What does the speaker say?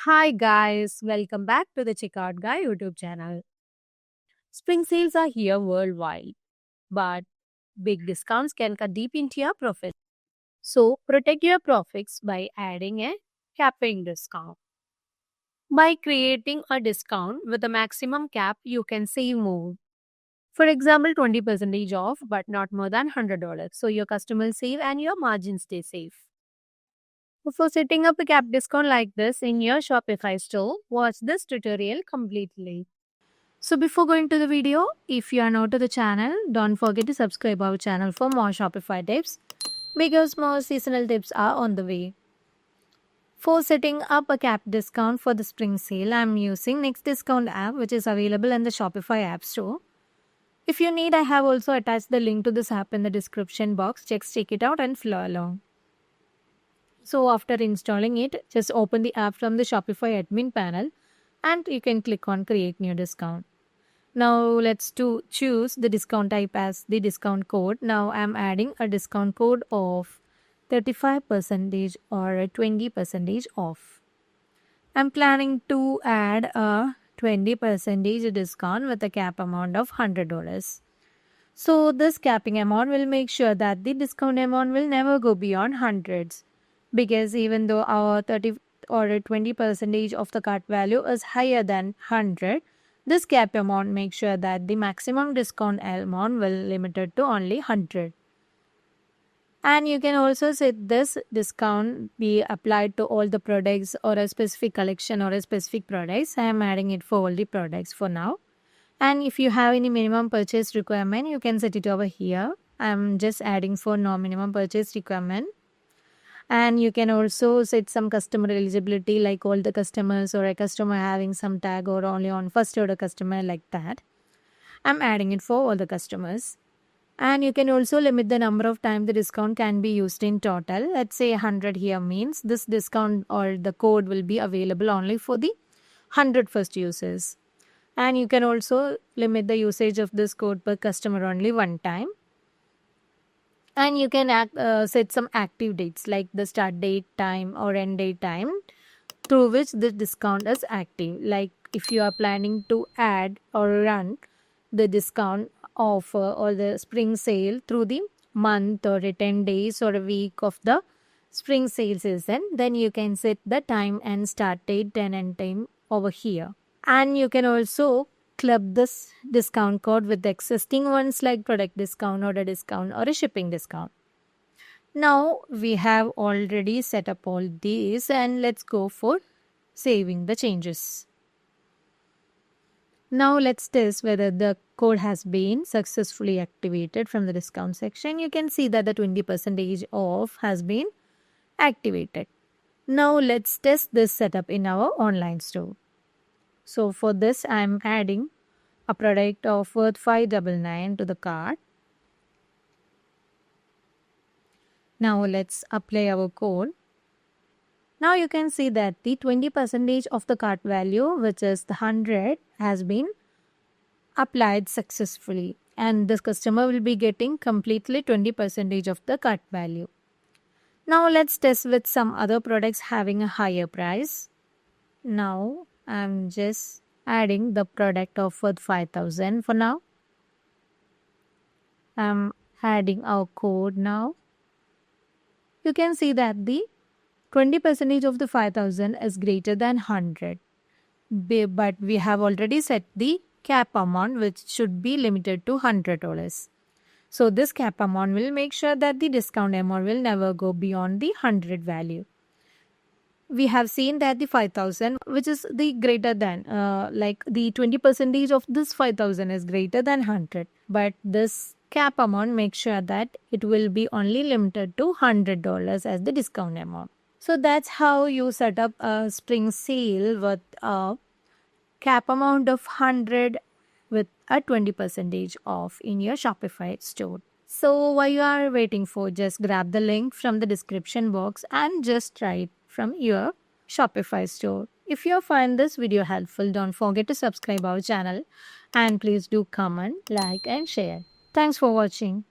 Hi guys, welcome back to the Checkout Guy YouTube channel. Spring sales are here worldwide, but big discounts can cut deep into your profits. So protect your profits by adding a capping discount. By creating a discount with a maximum cap, you can save more. For example, 20% off, but not more than $100. So your customers save and your margins stay safe. Before setting up a cap discount like this in your Shopify store, watch this tutorial completely. So before going to the video, if you are new to the channel, don't forget to subscribe our channel for more Shopify tips because more seasonal tips are on the way. For setting up a cap discount for the spring sale, I am using Next Discount app which is available in the Shopify app store. If you need, I have also attached the link to this app in the description box. Just check it out and follow along. So after installing it, just open the app from the Shopify admin panel and you can click on create new discount. Now let's choose the discount type as the discount code. Now I'm adding a discount code of 35% or a 20% off. I'm planning to add a 20% discount with a cap amount of $100. So this capping amount will make sure that the discount amount will never go beyond hundreds, because even though our 30 or 20% of the cart value is higher than 100, this cap amount makes sure that the maximum discount amount will limited to only 100. And you can also set this discount be applied to all the products or a specific collection or a specific products. I am adding it for all the products for now. And if you have any minimum purchase requirement, you can set it over here. I'm just adding for no minimum purchase requirement. And you can also set some customer eligibility, like all the customers or a customer having some tag or only on first order customer, like that. I'm adding it for all the customers. And you can also limit the number of times the discount can be used in total. Let's say 100 here means this discount or the code will be available only for the 100 first users. And you can also limit the usage of this code per customer only one time. And you can set some active dates like the start date time or end date time through which the discount is active. Like if you are planning to add or run the discount offer or the spring sale through the month or 10 days or a week of the spring sale season, then you can set the time and start date and end time over here. And you can also club this discount code with the existing ones like product discount, order discount, or a shipping discount. Now we have already set up all these, and let's go for saving the changes. Now let's test whether the code has been successfully activated from the discount section. You can see that the 20% off has been activated. Now let's test this setup in our online store. So for this, I'm adding a product of worth $599 to the cart. Now let's apply our code. Now you can see that the 20% of the cart value, which is the 100, has been applied successfully, and this customer will be getting completely 20% of the cart value. Now let's test with some other products having a higher price. Now I'm just adding the product of worth 5,000 for now. I'm adding our code now. You can see that the 20% of the 5,000 is greater than 100. But we have already set the cap amount, which should be limited to $100. So this cap amount will make sure that the discount amount will never go beyond the 100 value. We have seen that the 5,000, which is the greater than, like the 20% of this 5,000 is greater than 100. But this cap amount makes sure that it will be only limited to $100 as the discount amount. So that's how you set up a spring sale with a cap amount of 100 with a 20% off in your Shopify store. So while you are waiting for, just grab the link from the description box and just try it from your Shopify store. If you find this video helpful, don't forget to subscribe our channel and please do comment, like and share. Thanks for watching.